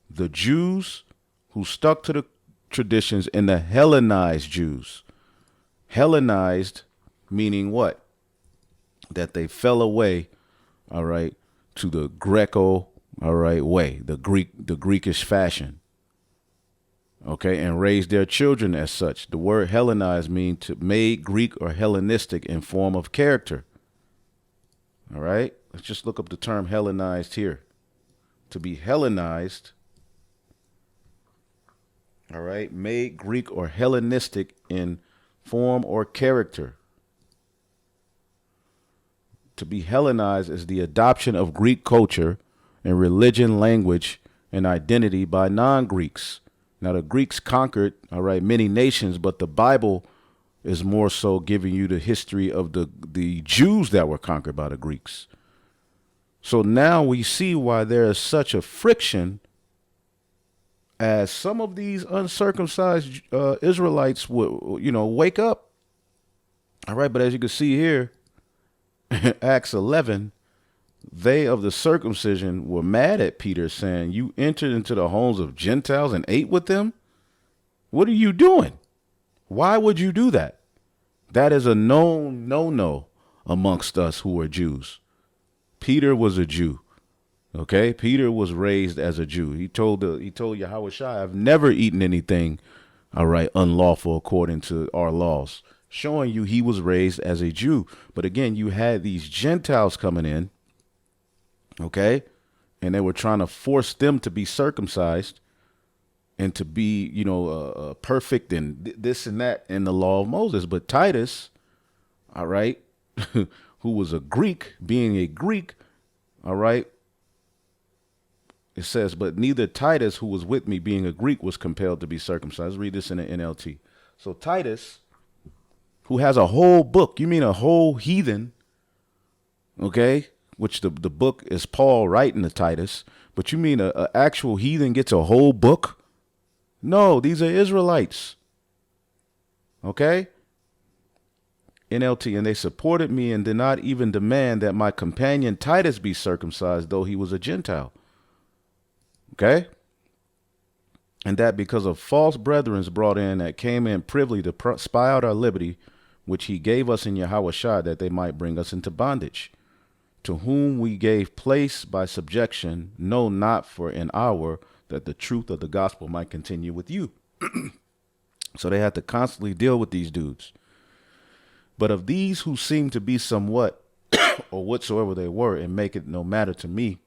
the Jews who stuck to the traditions and the Hellenized Jews. Hellenized meaning what? That they fell away, all right, to the Greco, all right, way, the Greekish fashion. Okay, and raised their children as such. The word Hellenized means to made Greek or Hellenistic in form of character. All right, let's just look up the term Hellenized here. To be Hellenized, all right, made Greek or Hellenistic in form or character. To be Hellenized is the adoption of Greek culture and religion, language, and identity by non-Greeks. Now, the Greeks conquered, all right, many nations, but the Bible is more so giving you the history of the Jews that were conquered by the Greeks. So now we see why there is such a friction, as some of these uncircumcised Israelites would, wake up. All right, but as you can see here, Acts 11, they of the circumcision were mad at Peter, saying, You entered into the homes of Gentiles and ate with them? What are you doing? Why would you do that? That is a known no amongst us who are Jews. Peter was a Jew. Okay? Peter was raised as a Jew. He told Yahushua, I've never eaten anything, all right, unlawful according to our laws, showing you he was raised as a Jew. But again, you had these Gentiles coming in, okay, and they were trying to force them to be circumcised and to be, perfect and this and that in the law of Moses. But Titus, all right, who was a Greek, being a Greek, all right, it says, but neither Titus, who was with me, being a Greek, was compelled to be circumcised. Read this in the NLT. So Titus, who has a whole book, you mean a whole heathen, okay, which the book is Paul writing to Titus, but you mean a actual heathen gets a whole book? No, these are Israelites, okay? NLT, and they supported me and did not even demand that my companion Titus be circumcised, though he was a Gentile. Okay? And that because of false brethren brought in that came in privily to spy out our liberty, which he gave us in Yahushua, that they might bring us into bondage, to whom we gave place by subjection, no, not for an hour, that the truth of the gospel might continue with you. So they had to constantly deal with these dudes. But of these who seem to be somewhat or whatsoever they were, and make it no matter to me,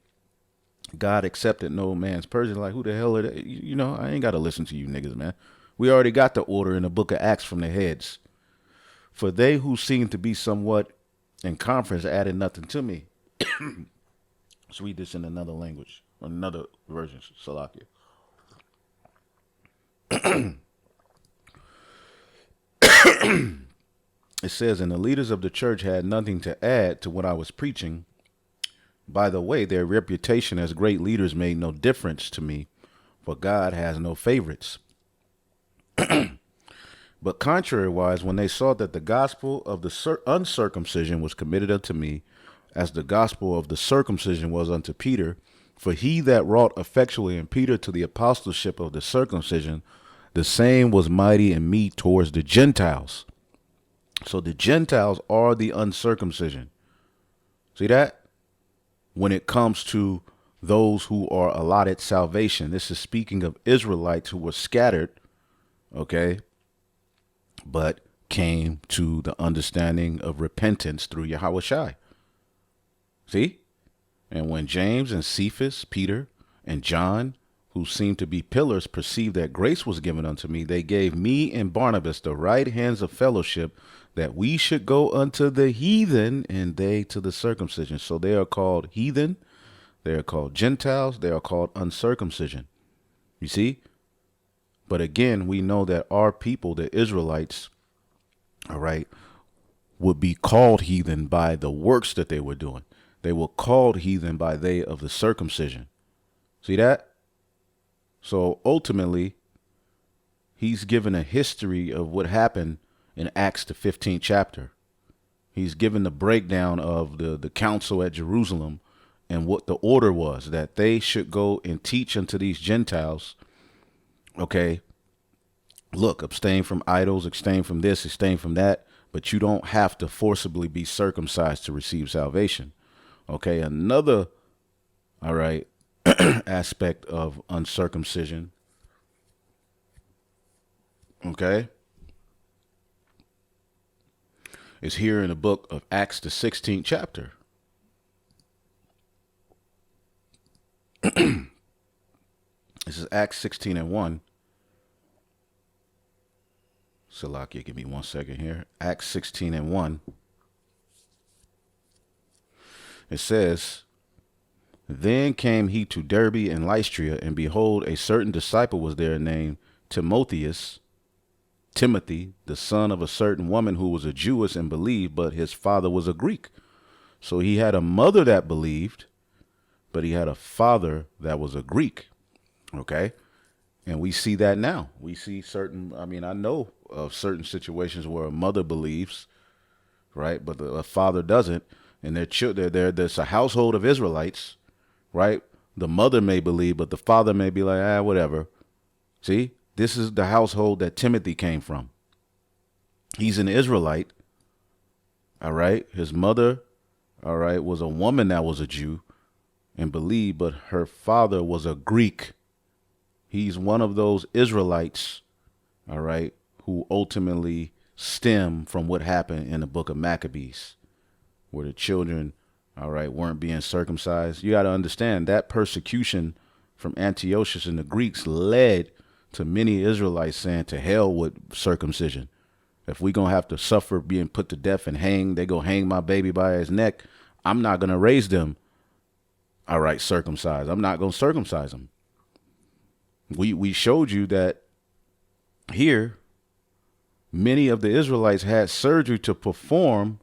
God accepted no man's person. Like, who the hell are they? You know, I ain't got to listen to you niggas, man. We already got the order in the book of Acts from the heads. For they who seem to be somewhat in conference added nothing to me. Let's read this in another language, another version, Salakia. It says, and the leaders of the church had nothing to add to what I was preaching. By the way, their reputation as great leaders made no difference to me, for God has no favorites. But contrariwise, when they saw that the gospel of the uncircumcision was committed unto me, as the gospel of the circumcision was unto Peter, for he that wrought effectually in Peter to the apostleship of the circumcision, the same was mighty in me towards the Gentiles. So the Gentiles are the uncircumcision. See that? When it comes to those who are allotted salvation, this is speaking of Israelites who were scattered, okay, but came to the understanding of repentance through Yahweh Shai. See? And when James and Cephas, Peter, and John, who seemed to be pillars, perceived that grace was given unto me, they gave me and Barnabas the right hands of fellowship, that we should go unto the heathen, and they to the circumcision. So they are called heathen, they are called Gentiles, they are called uncircumcision. You see? But again, we know that our people, the Israelites, all right, would be called heathen by the works that they were doing. They were called heathen by they of the circumcision. See that? So ultimately, he's given a history of what happened in Acts, the 15th chapter. He's given the breakdown of the council at Jerusalem and what the order was, that they should go and teach unto these Gentiles, okay, look, abstain from idols, abstain from this, abstain from that, but you don't have to forcibly be circumcised to receive salvation. Okay, another, all right, aspect of uncircumcision, okay, is here in the book of Acts, the 16th chapter. This is Acts 16 and 1. Salakia, give me 1 second here. Acts 16 and 1. It says, then came he to Derbe and Lystra, and behold, a certain disciple was there named Timothy, the son of a certain woman who was a Jewess and believed, but his father was a Greek. So he had a mother that believed, but he had a father that was a Greek. Okay. And we see that now. We see certain, I know of certain situations where a mother believes, right, but a father doesn't, and there's a household of Israelites, right? The mother may believe, but the father may be like, whatever. See, this is the household that Timothy came from. He's an Israelite, all right? His mother, all right, was a woman that was a Jew and believed, but her father was a Greek. He's one of those Israelites, all right, who ultimately stem from what happened in the book of Maccabees, where the children, all right, weren't being circumcised. You got to understand that persecution from Antiochus and the Greeks led to many Israelites saying, to hell with circumcision. If we going to have to suffer being put to death and hang, they go hang my baby by his neck, I'm not going to raise them, all right, circumcised. I'm not going to circumcise them. We showed you that here, many of the Israelites had surgery to perform,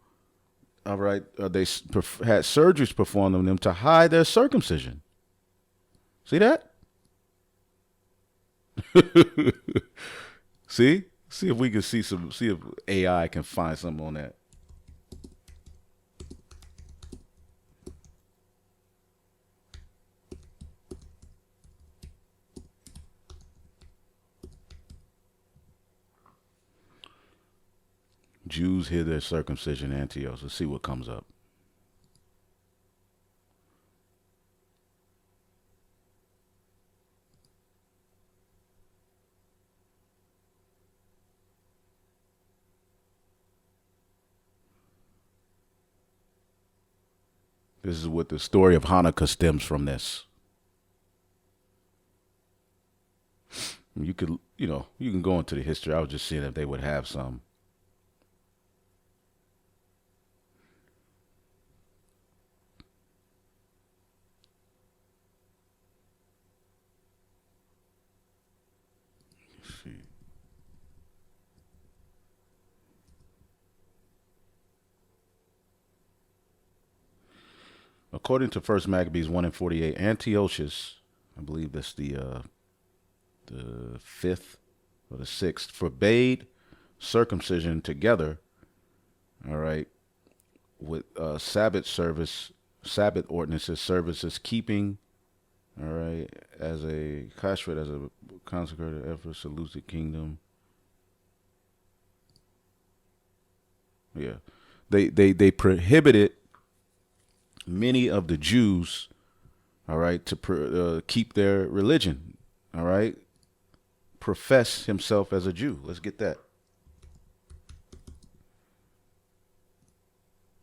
all right, they had surgeries performed on them to hide their circumcision. See that? See if we can see if AI can find something on that. Jews hid their circumcision in Antioch. Let's see what comes up. This is what the story of Hanukkah stems from this. You could, you can go into the history. I was just seeing if they would have some. Let's see. According to First Maccabees 1:48, Antiochus, I believe that's the fifth or the sixth, forbade circumcision together, all right, with Sabbath ordinances, services, keeping, all right, as a kashrut, as a consecrated effort, salutes the kingdom. Yeah, they prohibited many of the Jews, all right, to keep their religion, all right, profess himself as a Jew. Let's get that.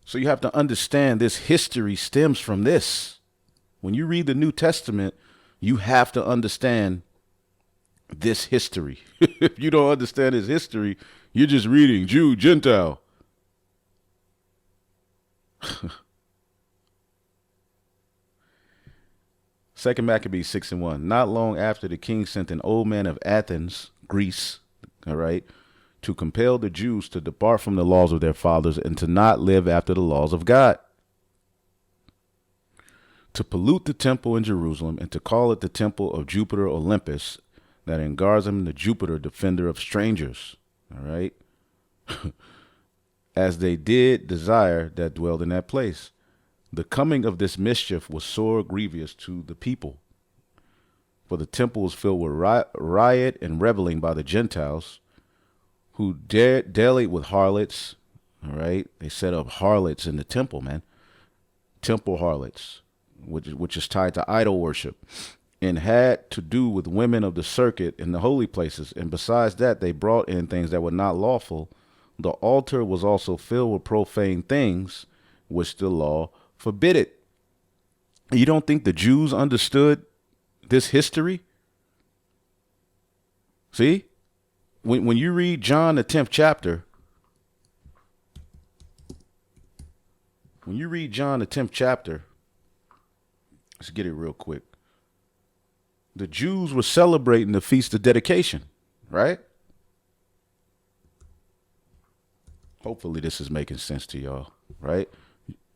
So you have to understand this history stems from this. When you read the New Testament, you have to understand this history. If you don't understand this history, you're just reading Jew, Gentile. Second Maccabees 6:1. Not long after, the king sent an old man of Athens, Greece, all right, to compel the Jews to depart from the laws of their fathers and to not live after the laws of God, to pollute the temple in Jerusalem and to call it the temple of Jupiter Olympus, that in Garzam the Jupiter, defender of strangers, all right, as they did desire that dwelled in that place. The coming of this mischief was sore grievous to the people, for the temple was filled with riot and reveling by the Gentiles, who dallied with harlots. All right, they set up harlots in the temple, man. Temple harlots, which is tied to idol worship, and had to do with women of the circuit in the holy places. And besides that, they brought in things that were not lawful. The altar was also filled with profane things, which the law forbid it. You don't think the Jews understood this history? See? When you read John, the 10th chapter, let's get it real quick. The Jews were celebrating the Feast of Dedication, right? Hopefully this is making sense to y'all, right?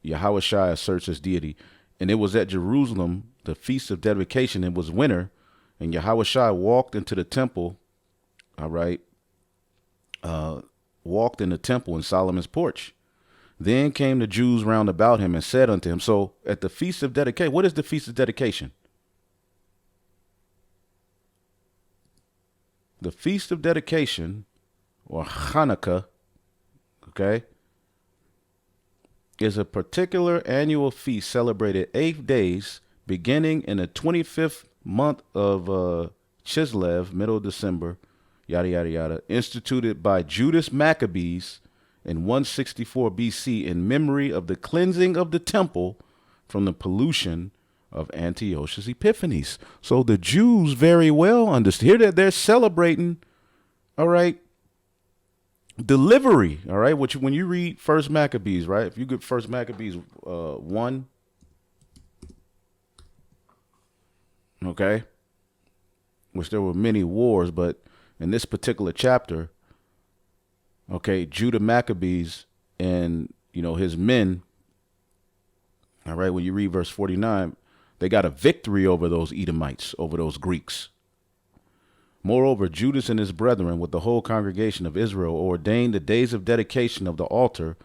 Yahushua asserts his deity. And it was at Jerusalem, the Feast of Dedication. It was winter, and Yahushua walked into the temple, all right, walked in the temple in Solomon's porch. Then came the Jews round about him and said unto him, so at the Feast of Dedication, what is the Feast of Dedication? The Feast of Dedication, or Hanukkah, okay, is a particular annual feast celebrated 8 days, beginning in the 25th month of Chislev, middle of December, yada, yada, yada, instituted by Judas Maccabees in 164 BC in memory of the cleansing of the temple from the pollution of Antiochus Epiphanes. So the Jews very well understand. Here that they're celebrating, all right, delivery, all right, which when you read First Maccabees, right, if you get First Maccabees 1, okay, which there were many wars, but in this particular chapter, okay, Judah Maccabees and his men, all right, when you read verse 49, they got a victory over those Edomites, over those Greeks. Moreover, Judas and his brethren with the whole congregation of Israel ordained the days of dedication of the altar.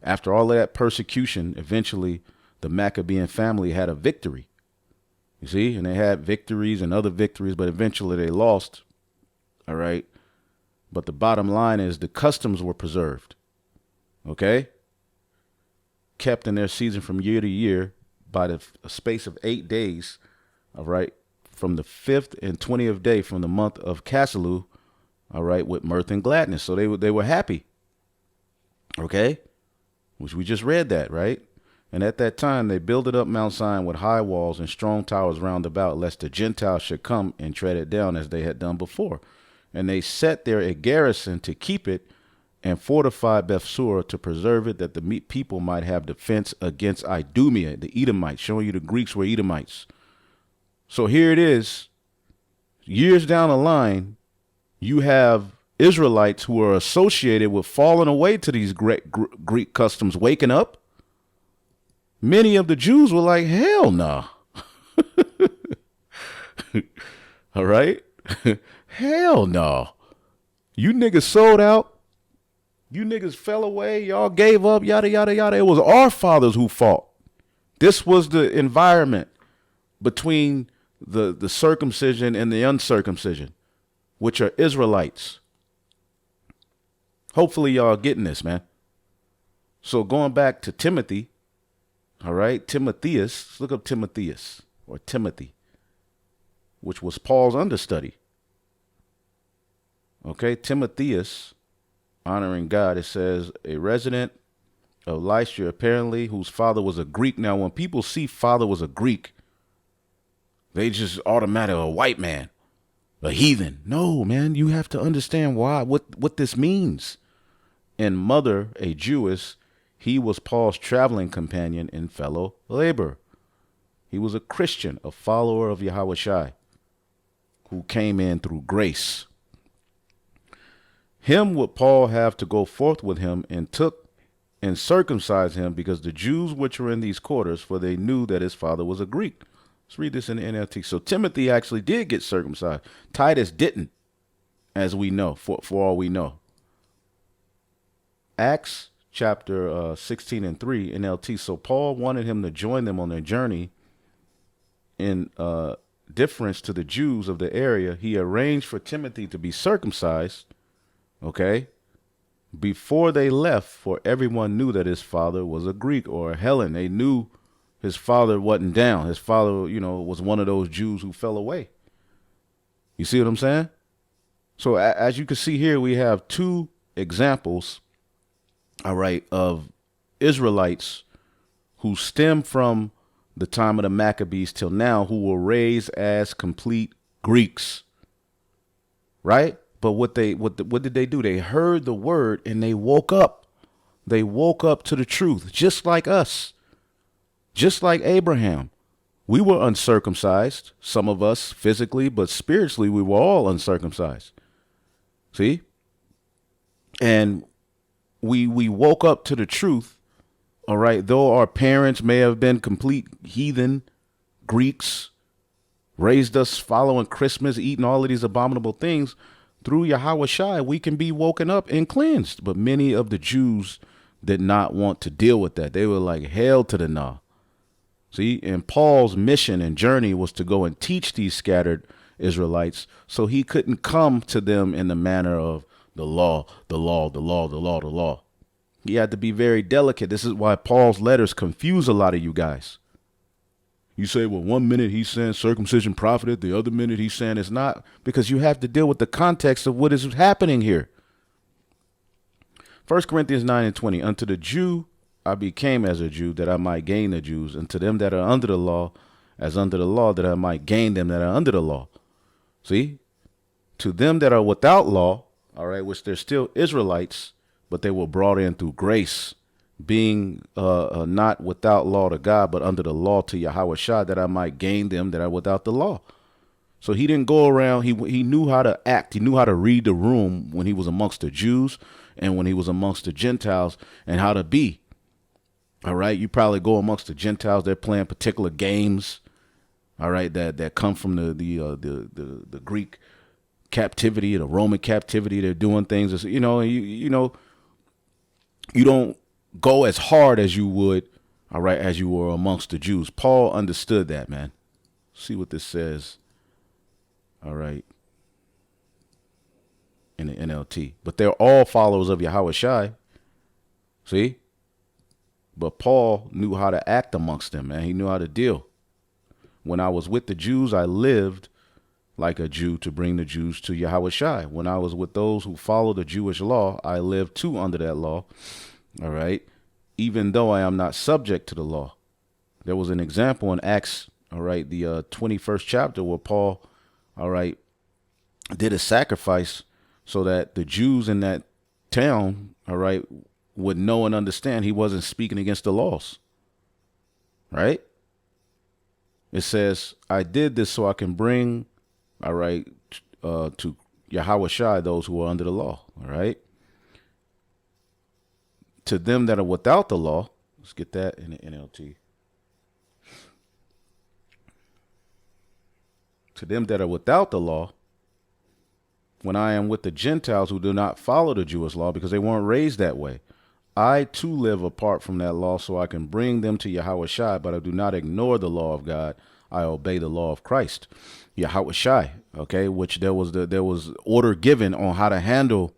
After all of that persecution, eventually the Maccabean family had a victory. You see, and they had victories and other victories, but eventually they lost. All right. But the bottom line is the customs were preserved. Okay. Kept in their season from year to year by the space of 8 days. All right. From the 5th and 20th day from the month of Caselu, all right, with mirth and gladness. So they were happy, okay, which we just read that, right? And at that time they builded up Mount Zion with high walls and strong towers round about, lest the Gentiles should come and tread it down as they had done before. And they set there a garrison to keep it, and fortified Bethsur to preserve it, that the people might have defense against Idumea, the Edomites, showing you the Greeks were Edomites. So here it is, years down the line, you have Israelites who are associated with falling away to these Greek customs waking up. Many of the Jews were like, hell no. All right? Hell no. You niggas sold out. You niggas fell away. Y'all gave up, yada, yada, yada. It was our fathers who fought. This was the environment between the circumcision and the uncircumcision, which are Israelites. Hopefully y'all getting this, man. So going back to Timothy, all right, Timotheus, look up Timotheus or Timothy, which was Paul's understudy. Okay, Timotheus, honoring God, it says, a resident of Lystra, apparently, whose father was a Greek. Now, when people see father was a Greek, they just automatically a white man, a heathen. No, man, you have to understand why, what this means. And mother, a Jewess, he was Paul's traveling companion and fellow laborer. He was a Christian, a follower of Yahushua, who came in through grace. Him would Paul have to go forth with him, and took and circumcised him, because the Jews which were in these quarters, for they knew that his father was a Greek. Let's read this in the NLT. So Timothy actually did get circumcised. Titus didn't, as we know, for all we know. Acts chapter 16 and 3 NLT. So Paul wanted him to join them on their journey. In difference to the Jews of the area, he arranged for Timothy to be circumcised, okay, before they left, for everyone knew that his father was a Greek or a Hellen. They knew his father wasn't down. His father, was one of those Jews who fell away. You see what I'm saying? So as you can see here, we have two examples, all right, of Israelites who stem from the time of the Maccabees till now, who were raised as complete Greeks, right? But what did they do? They heard the word and they woke up. They woke up to the truth, just like us, just like Abraham. We were uncircumcised, some of us physically, but spiritually we were all uncircumcised. See? And we woke up to the truth, all right, though our parents may have been complete heathen Greeks, raised us following Christmas, eating all of these abominable things. Through Yahushua, we can be woken up and cleansed. But many of the Jews did not want to deal with that. They were like, hell to the nah. See, and Paul's mission and journey was to go and teach these scattered Israelites, so he couldn't come to them in the manner of the law, the law, the law, the law, the law. He had to be very delicate. This is why Paul's letters confuse a lot of you guys. You say, well, 1 minute he's saying circumcision profited, the other minute he's saying it's not, because you have to deal with the context of what is happening here. 1 Corinthians 9 and 20, unto the Jew I became as a Jew, that I might gain the Jews, and to them that are under the law, as under the law, that I might gain them that are under the law. See, to them that are without law, all right, which they're still Israelites, but they were brought in through grace, being not without law to God, but under the law to Yahushua, that I might gain them that are without the law. So he didn't go around. He knew how to act. He knew how to read the room when he was amongst the Jews and when he was amongst the Gentiles, and how to be. All right. You probably go amongst the Gentiles. They're playing particular games. All right. That come from the Greek captivity, the Roman captivity. They're doing things, you don't go as hard as you would, all right, as you were amongst the Jews. Paul understood that, man. See what this says, all right, in the NLT. But they're all followers of Yahushua, see? But Paul knew how to act amongst them, man. He knew how to deal. When I was with the Jews, I lived like a Jew to bring the Jews to Yahushua. When I was with those who follow the Jewish law, I lived too under that law. All right. even though I am not subject to the law. There was an example in Acts, all right, the 21st chapter, where Paul, all right, did a sacrifice so that the Jews in that town, all right, would know and understand he wasn't speaking against the laws, right? It says, I did this so I can bring, all right, to Yahweh Shai those who are under the law, all right? To them that are without the law, let's get that in the NLT. To them that are without the law, when I am with the Gentiles who do not follow the Jewish law because they weren't raised that way, I too live apart from that law so I can bring them to Yahweh Shai, but I do not ignore the law of God. I obey the law of Christ, Yahweh Shai, okay, which there was order given on how to handle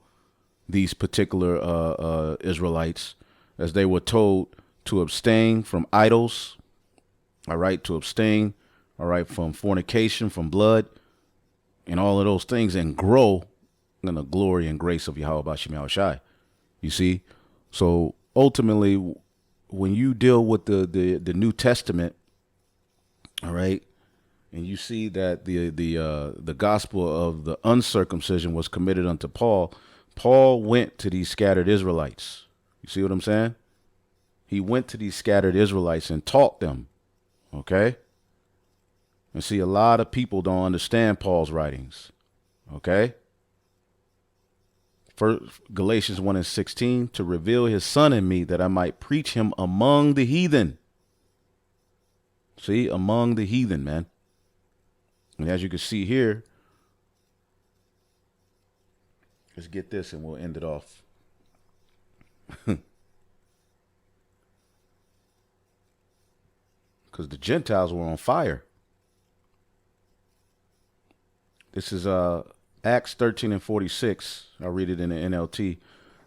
these particular Israelites, as they were told to abstain from idols, all right, to abstain, all right, from fornication, from blood, and all of those things, and grow in the glory and grace of Yahweh Bashim Yahweh Shai. You see? So ultimately, when you deal with the New Testament, all right, and you see that the gospel of the uncircumcision was committed unto Paul, Paul went to these scattered Israelites. You see what I'm saying? He went to these scattered Israelites and taught them, okay? And see, a lot of people don't understand Paul's writings, okay? First, Galatians 1:16, to reveal his son in me that I might preach him among the heathen. See, among the heathen, man. And as you can see here, let's get this and we'll end it off. Because the Gentiles were on fire. This is Acts 13:46. I'll read it in the NLT.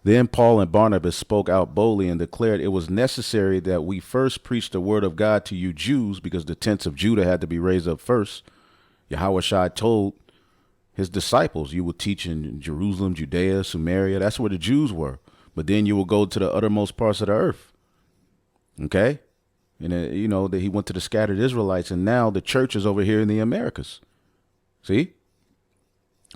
Then Paul and Barnabas spoke out boldly and declared it was necessary that we first preach the word of God to you Jews, because the tents of Judah had to be raised up first. Yahweh Shai told his disciples, you will teach in Jerusalem, Judea, Samaria. That's where the Jews were. But then you will go to the uttermost parts of the earth. Okay? And, that he went to the scattered Israelites, and now the church is over here in the Americas. See?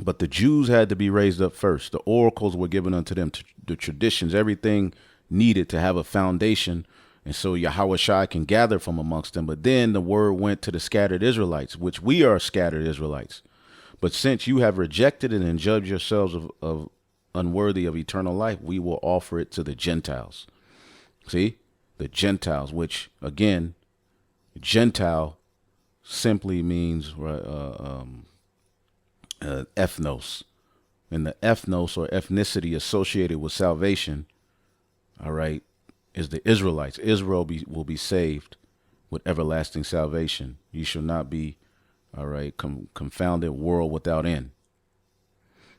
But the Jews had to be raised up first. The oracles were given unto them, the traditions, everything needed to have a foundation. And so Yahweh Shai can gather from amongst them. But then the word went to the scattered Israelites, which we are scattered Israelites. But since you have rejected it and judged yourselves of unworthy of eternal life, we will offer it to the Gentiles. See? The Gentiles, which, again, Gentile simply means ethnos. And the ethnos or ethnicity associated with salvation, all right, is the Israelites. Israel will be saved with everlasting salvation. You shall not be, all right, confounded world without end.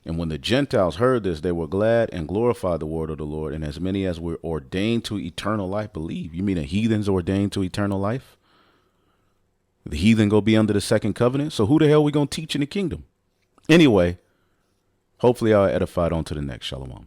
And when the Gentiles heard this, they were glad and glorified the word of the Lord. And as many as were ordained to eternal life believe. You mean the heathens ordained to eternal life? The heathen go be under the second covenant? So who the hell we going to teach in the kingdom? Anyway, hopefully I'll edify on to the next. Shalom.